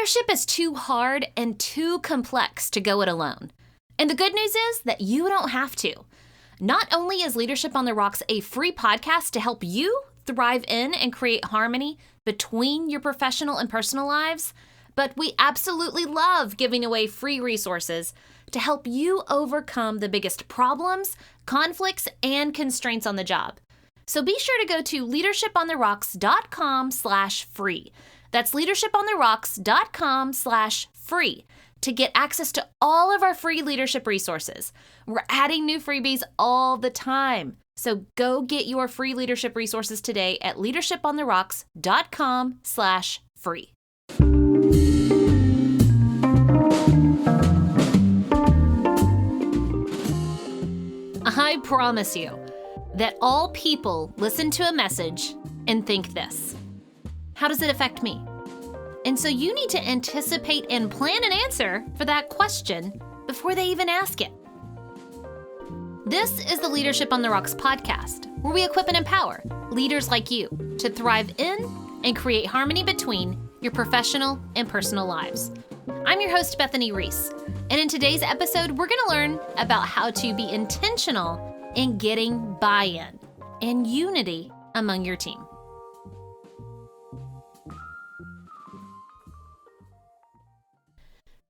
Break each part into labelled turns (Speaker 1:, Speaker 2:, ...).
Speaker 1: Leadership is too hard and too complex to go it alone. And the good news is that you don't have to. Not only is Leadership on the Rocks a free podcast to help you thrive in and create harmony between your professional and personal lives, but we absolutely love giving away free resources to help you overcome the biggest problems, conflicts, and constraints on the job. So be sure to go to leadershipontherocks.com/free. That's leadershipontherocks.com/free to get access to all of our free leadership resources. We're adding new freebies all the time. So go get your free leadership resources today at leadershipontherocks.com/free. I promise you that all people listen to a message and think this: how does it affect me? And so you need to anticipate and plan an answer for that question before they even ask it. This is the Leadership on the Rocks podcast, where we equip and empower leaders like you to thrive in and create harmony between your professional and personal lives. I'm your host, Bethany Reese, and in today's episode, we're going to learn about how to be intentional in getting buy-in and unity among your team.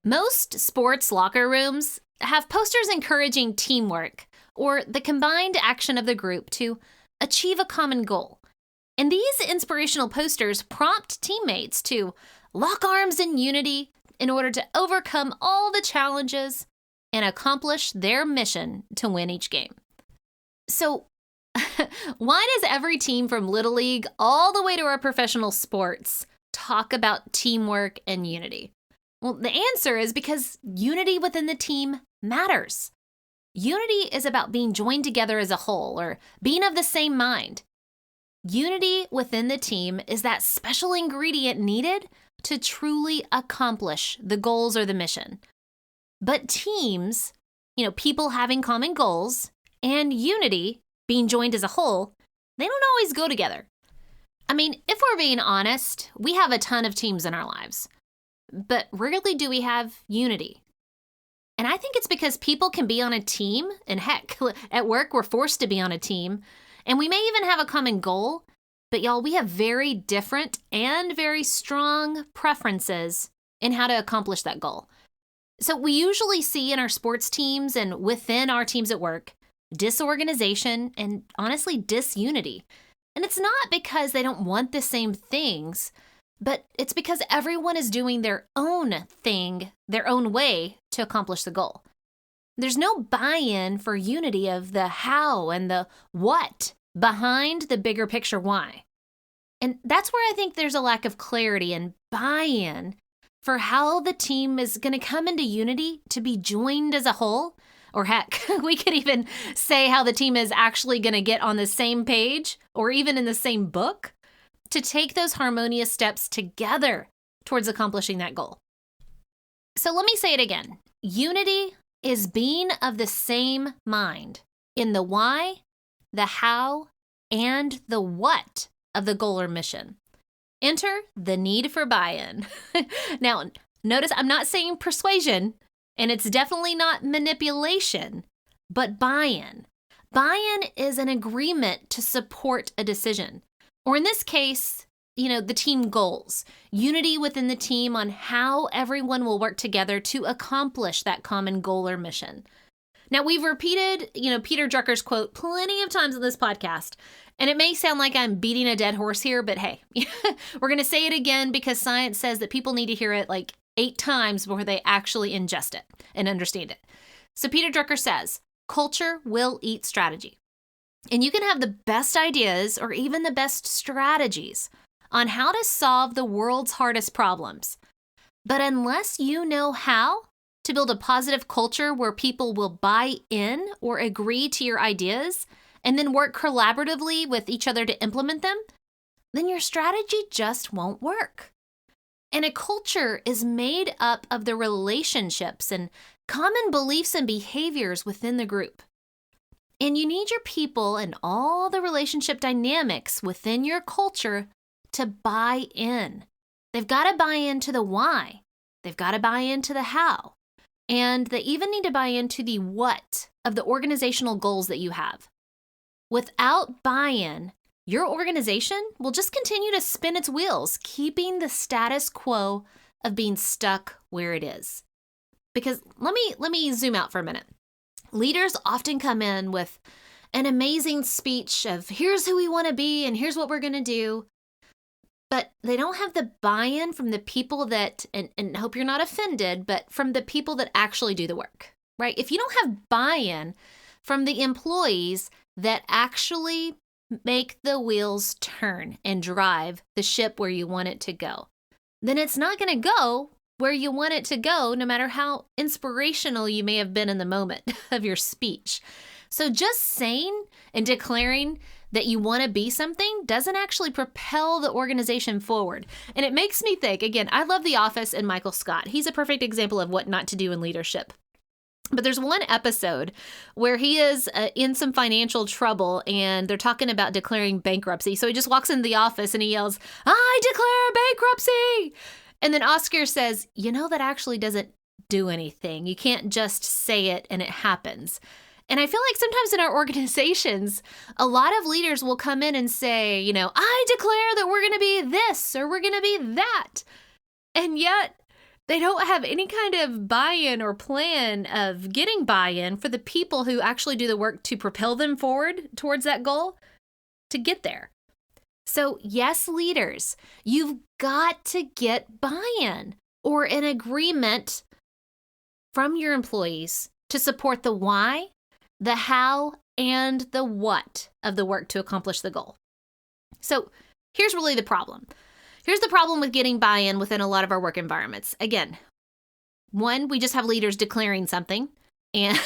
Speaker 1: Most sports locker rooms have posters encouraging teamwork or the combined action of the group to achieve a common goal. And these inspirational posters prompt teammates to lock arms in unity in order to overcome all the challenges and accomplish their mission to win each game. So, why does every team from Little League all the way to our professional sports talk about teamwork and unity? Well, the answer is because unity within the team matters. Unity is about being joined together as a whole or being of the same mind. Unity within the team is that special ingredient needed to truly accomplish the goals or the mission. But teams, people having common goals, and unity, being joined as a whole, they don't always go together. I mean, if we're being honest, we have a ton of teams in our lives. But rarely do we have unity. And I think it's because people can be on a team, and heck, at work we're forced to be on a team, and we may even have a common goal, but y'all, we have very different and very strong preferences in how to accomplish that goal. So we usually see in our sports teams and within our teams at work, disorganization and honestly disunity. And it's not because they don't want the same things, but it's because everyone is doing their own thing, their own way to accomplish the goal. There's no buy-in for unity of the how and the what behind the bigger picture why. And that's where I think there's a lack of clarity and buy-in for how the team is going to come into unity to be joined as a whole. Or heck, we could even say how the team is actually going to get on the same page or even in the same book to take those harmonious steps together towards accomplishing that goal. So let me say it again. Unity is being of the same mind in the why, the how, and the what of the goal or mission. Enter the need for buy-in. Now, notice I'm not saying persuasion, and it's definitely not manipulation, but buy-in. Buy-in is an agreement to support a decision. Or in this case, the team goals, unity within the team on how everyone will work together to accomplish that common goal or mission. Now, we've repeated, Peter Drucker's quote plenty of times on this podcast, and it may sound like I'm beating a dead horse here, but hey, we're going to say it again because science says that people need to hear it like 8 times before they actually ingest it and understand it. So Peter Drucker says, culture will eat strategy. And you can have the best ideas or even the best strategies on how to solve the world's hardest problems. But unless you know how to build a positive culture where people will buy in or agree to your ideas and then work collaboratively with each other to implement them, then your strategy just won't work. And a culture is made up of the relationships and common beliefs and behaviors within the group. And you need your people and all the relationship dynamics within your culture to buy in. They've got to buy into the why. They've got to buy into the how. And they even need to buy into the what of the organizational goals that you have. Without buy-in, your organization will just continue to spin its wheels, keeping the status quo of being stuck where it is. Because let me zoom out for a minute. Leaders often come in with an amazing speech of here's who we want to be and here's what we're going to do. But they don't have the buy-in from the people that, and hope you're not offended, but from the people that actually do the work, right? If you don't have buy-in from the employees that actually make the wheels turn and drive the ship where you want it to go, then it's not going to go where you want it to go, no matter how inspirational you may have been in the moment of your speech. So just saying and declaring that you want to be something doesn't actually propel the organization forward. And it makes me think, again, I love The Office and Michael Scott. He's a perfect example of what not to do in leadership. But there's one episode where he is in some financial trouble and they're talking about declaring bankruptcy. So he just walks into the office and he yells, "I declare bankruptcy!" And then Oscar says, that actually doesn't do anything. You can't just say it and it happens. And I feel like sometimes in our organizations, a lot of leaders will come in and say, I declare that we're going to be this or we're going to be that. And yet they don't have any kind of buy-in or plan of getting buy-in for the people who actually do the work to propel them forward towards that goal to get there. So yes, leaders, you've got to get buy-in or an agreement from your employees to support the why, the how, and the what of the work to accomplish the goal. So here's really the problem. Here's the problem with getting buy-in within a lot of our work environments. Again, one, we just have leaders declaring something and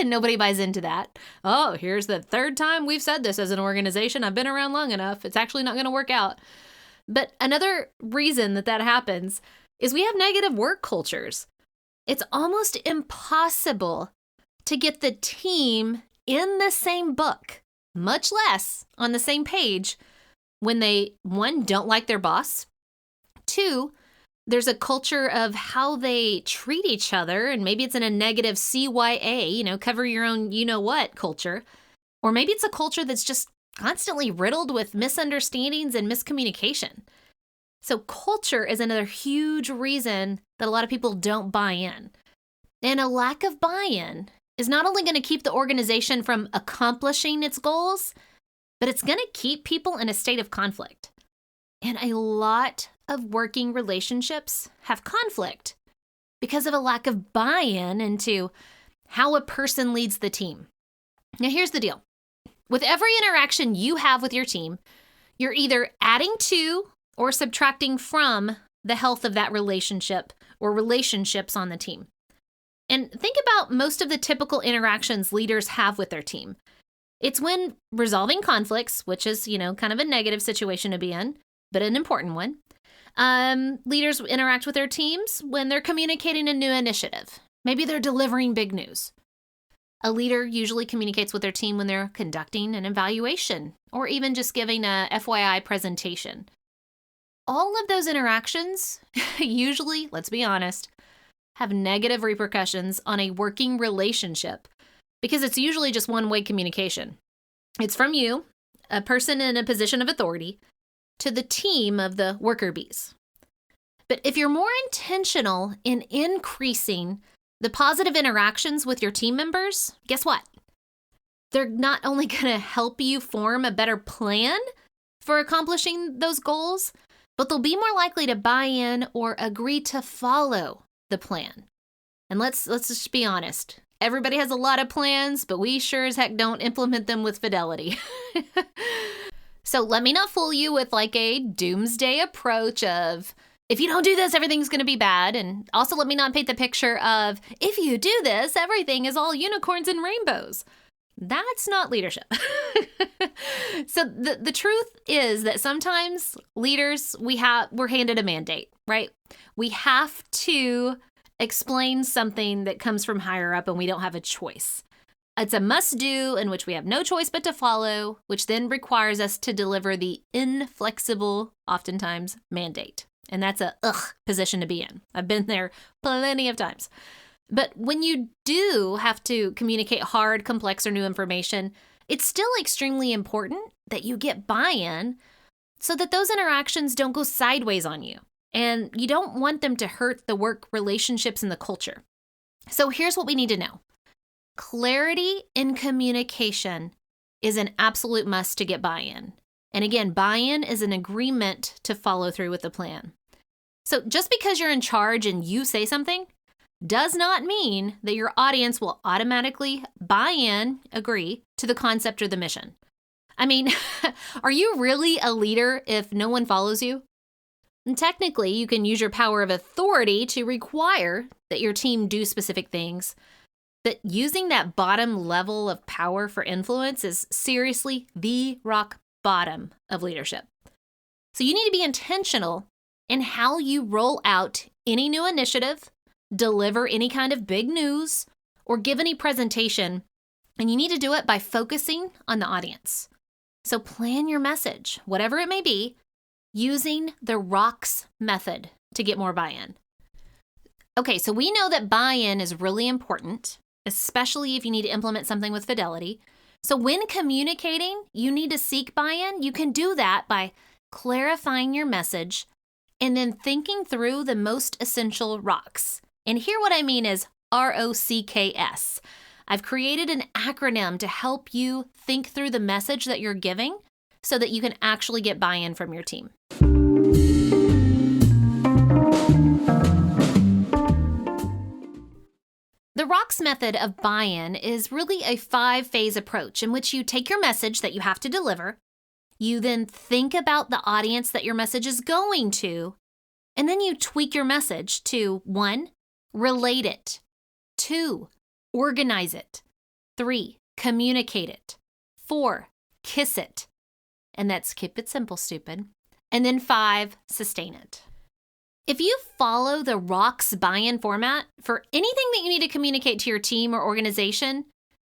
Speaker 1: nobody buys into that. Oh, here's the third time we've said this as an organization. I've been around long enough. It's actually not going to work out. But another reason that happens is we have negative work cultures. It's almost impossible to get the team in the same book, much less on the same page, when they, one, don't like their boss, two, there's a culture of how they treat each other, and maybe it's in a negative CYA, cover your own you-know-what culture, or maybe it's a culture that's just constantly riddled with misunderstandings and miscommunication. So culture is another huge reason that a lot of people don't buy in. And a lack of buy-in is not only going to keep the organization from accomplishing its goals, but it's going to keep people in a state of conflict. And a lot of working relationships have conflict because of a lack of buy-in into how a person leads the team. Now, here's the deal. With every interaction you have with your team, you're either adding to or subtracting from the health of that relationship or relationships on the team. And think about most of the typical interactions leaders have with their team. It's when resolving conflicts, which is, kind of a negative situation to be in, but an important one. Leaders interact with their teams when they're communicating a new initiative. Maybe they're delivering big news. A leader usually communicates with their team when they're conducting an evaluation or even just giving a FYI presentation. All of those interactions usually, let's be honest, have negative repercussions on a working relationship because it's usually just one-way communication. It's from you, a person in a position of authority, to the team of the worker bees. But if you're more intentional in increasing the positive interactions with your team members, guess what? They're not only going to help you form a better plan for accomplishing those goals, but they'll be more likely to buy in or agree to follow the plan. And let's just be honest. Everybody has a lot of plans, but we sure as heck don't implement them with fidelity. So let me not fool you with like a doomsday approach of, if you don't do this, everything's going to be bad. And also let me not paint the picture of, if you do this, everything is all unicorns and rainbows. That's not leadership. So the truth is that sometimes leaders, we're handed a mandate, right? We have to explain something that comes from higher up and we don't have a choice. It's a must-do in which we have no choice but to follow, which then requires us to deliver the inflexible, oftentimes, mandate. And that's a position to be in. I've been there plenty of times. But when you do have to communicate hard, complex, or new information, it's still extremely important that you get buy-in so that those interactions don't go sideways on you. And you don't want them to hurt the work relationships and the culture. So here's what we need to know. Clarity in communication is an absolute must to get buy-in. And again, buy-in is an agreement to follow through with the plan. So just because you're in charge and you say something does not mean that your audience will automatically buy in, agree to the concept or the mission. I mean, are you really a leader if no one follows you? And technically, you can use your power of authority to require that your team do specific things. But using that bottom level of power for influence is seriously the rock bottom of leadership. So you need to be intentional in how you roll out any new initiative, deliver any kind of big news, or give any presentation, and you need to do it by focusing on the audience. So plan your message, whatever it may be, using the ROCKS method to get more buy-in. Okay, so we know that buy-in is really important, especially if you need to implement something with fidelity. So when communicating, you need to seek buy-in. You can do that by clarifying your message and then thinking through the most essential ROCKS. And here what I mean is ROCKS. I've created an acronym to help you think through the message that you're giving so that you can actually get buy-in from your team. The ROCKS method of buy-in is really a 5-phase approach in which you take your message that you have to deliver, you then think about the audience that your message is going to, and then you tweak your message to 1, relate it, 2, organize it, 3, communicate it, 4, kiss it, and that's keep it simple, stupid, and then 5, sustain it. If you follow the ROCKS buy-in format for anything that you need to communicate to your team or organization,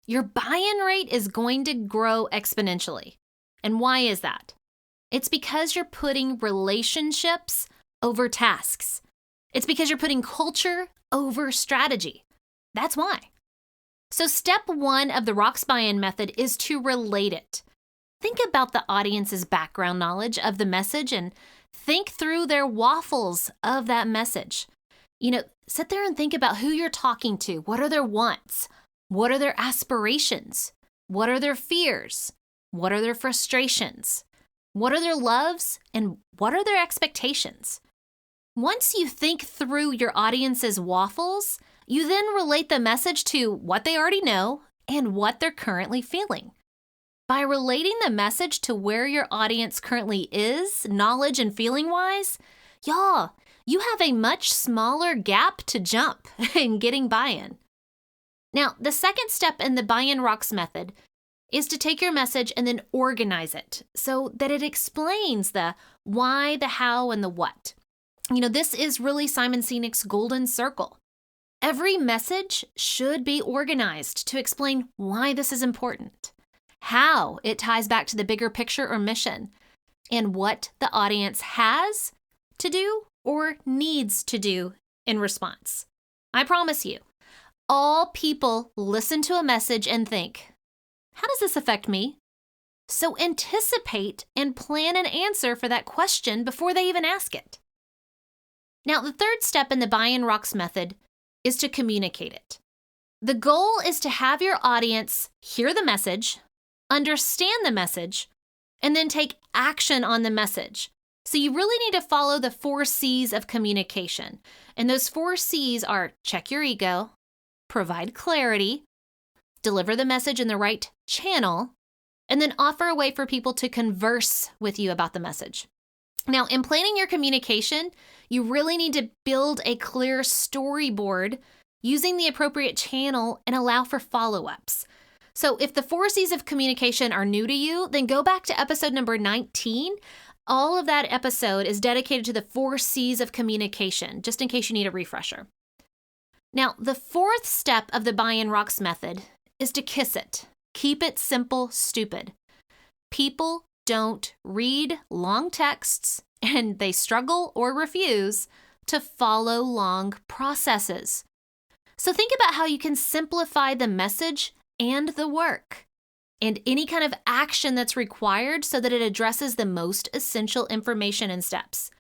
Speaker 1: your buy-in rate is going to grow exponentially. And why is that? It's because you're putting relationships over tasks. It's because you're putting culture over strategy. That's why. So step 1 of the ROCKS buy-in method is to relate it. Think about the audience's background knowledge of the message and think through their waffles of that message. Sit there and think about who you're talking to. What are their wants? What are their aspirations? What are their fears? What are their frustrations? What are their loves? And what are their expectations? Once you think through your audience's waffles, you then relate the message to what they already know and what they're currently feeling. By relating the message to where your audience currently is, knowledge and feeling-wise, you have a much smaller gap to jump in getting buy-in. Now, the second step in the buy-in ROCKS method is to take your message and then organize it so that it explains the why, the how, and the what. This is really Simon Sinek's golden circle. Every message should be organized to explain why this is important, how it ties back to the bigger picture or mission, and what the audience has to do or needs to do in response. I promise you, all people listen to a message and think, how does this affect me? So anticipate and plan an answer for that question before they even ask it. Now, the third step in the buy-in ROCKS method is to communicate it. The goal is to have your audience hear the message, understand the message, and then take action on the message. So you really need to follow the 4 C's of communication. And those 4 C's are check your ego, provide clarity, deliver the message in the right channel, and then offer a way for people to converse with you about the message. Now, in planning your communication, you really need to build a clear storyboard using the appropriate channel and allow for follow-ups. So if the 4 C's of communication are new to you, then go back to episode number 19. All of that episode is dedicated to the 4 C's of communication, just in case you need a refresher. Now, the 4th step of the buy-in ROCKS method is to kiss it. Keep it simple, stupid. People don't read long texts and they struggle or refuse to follow long processes. So think about how you can simplify the message and the work and any kind of action that's required so that it addresses the most essential information and steps.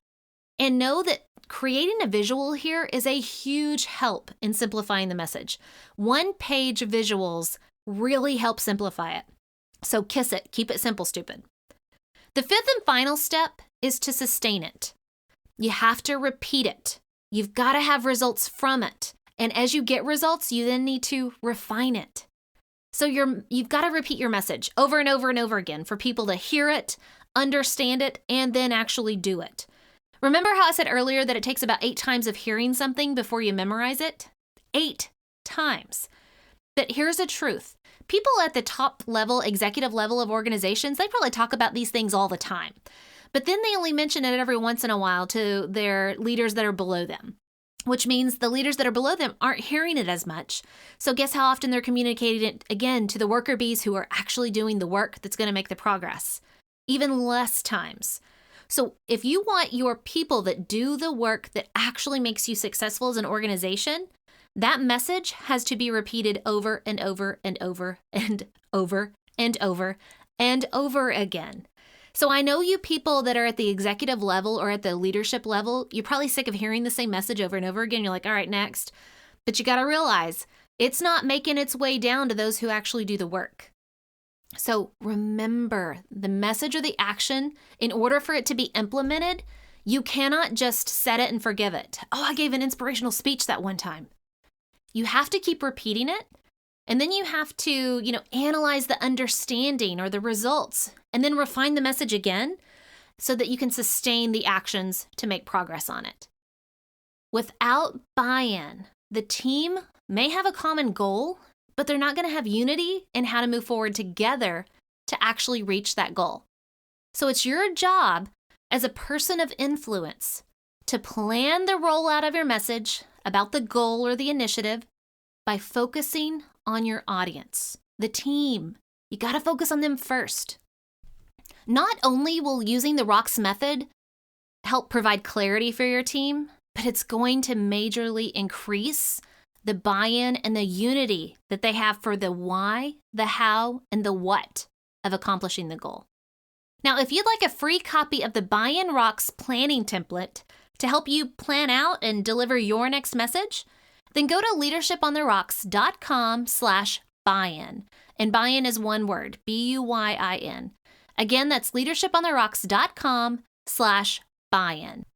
Speaker 1: And know that creating a visual here is a huge help in simplifying the message. One-page visuals really help simplify it. So kiss it. Keep it simple, stupid. The fifth and final step is to sustain it. You have to repeat it. You've got to have results from it. And as you get results, you then need to refine it. So you've got to repeat your message over and over and over again for people to hear it, understand it, and then actually do it. Remember how I said earlier that it takes about 8 times of hearing something before you memorize it? 8 times. But here's the truth. People at the top level, executive level of organizations, they probably talk about these things all the time. But then they only mention it every once in a while to their leaders that are below them, which means the leaders that are below them aren't hearing it as much. So guess how often they're communicating it again to the worker bees who are actually doing the work that's going to make the progress? Even less times. So if you want your people that do the work that actually makes you successful as an organization, that message has to be repeated over and over and over and over and over and over again. So I know you people that are at the executive level or at the leadership level, you're probably sick of hearing the same message over and over again. You're like, all right, next. But you got to realize it's not making its way down to those who actually do the work. So remember, the message or the action, in order for it to be implemented, you cannot just set it and forgive it. Oh, I gave an inspirational speech that one time. You have to keep repeating it. And then you have to, analyze the understanding or the results and then refine the message again so that you can sustain the actions to make progress on it. Without buy-in, the team may have a common goal, but they're not going to have unity in how to move forward together to actually reach that goal. So it's your job as a person of influence to plan the rollout of your message about the goal or the initiative by focusing on your audience, the team. You got to focus on them first. Not only will using the ROCKS method help provide clarity for your team, but it's going to majorly increase the buy-in and the unity that they have for the why, the how, and the what of accomplishing the goal. Now, if you'd like a free copy of the Buy-in ROCKS planning template to help you plan out and deliver your next message, then go to leadershipontherocks.com/buy-in. And buy-in is one word, B-U-Y-I-N. Again, that's leadershipontherocks.com/buy-in.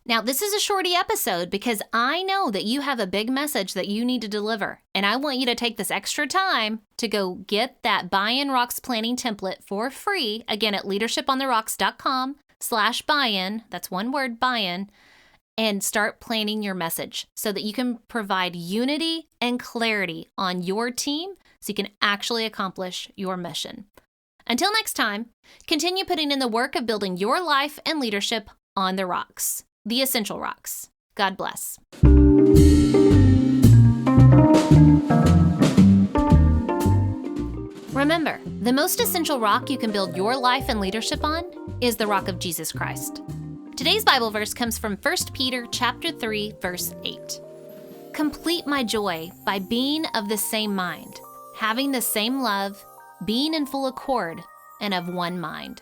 Speaker 1: Now, this is a shorty episode because I know that you have a big message that you need to deliver, and I want you to take this extra time to go get that Buy-in ROCKS planning template for free, again, at leadershipontherocks.com/buy-in, that's one word, buy-in, and start planning your message so that you can provide unity and clarity on your team so you can actually accomplish your mission. Until next time, continue putting in the work of building your life and leadership on the rocks. The essential rocks. God bless. Remember, the most essential rock you can build your life and leadership on is the rock of Jesus Christ. Today's Bible verse comes from 1 Peter chapter 3, verse 8. Complete my joy by being of the same mind, having the same love, being in full accord, and of one mind.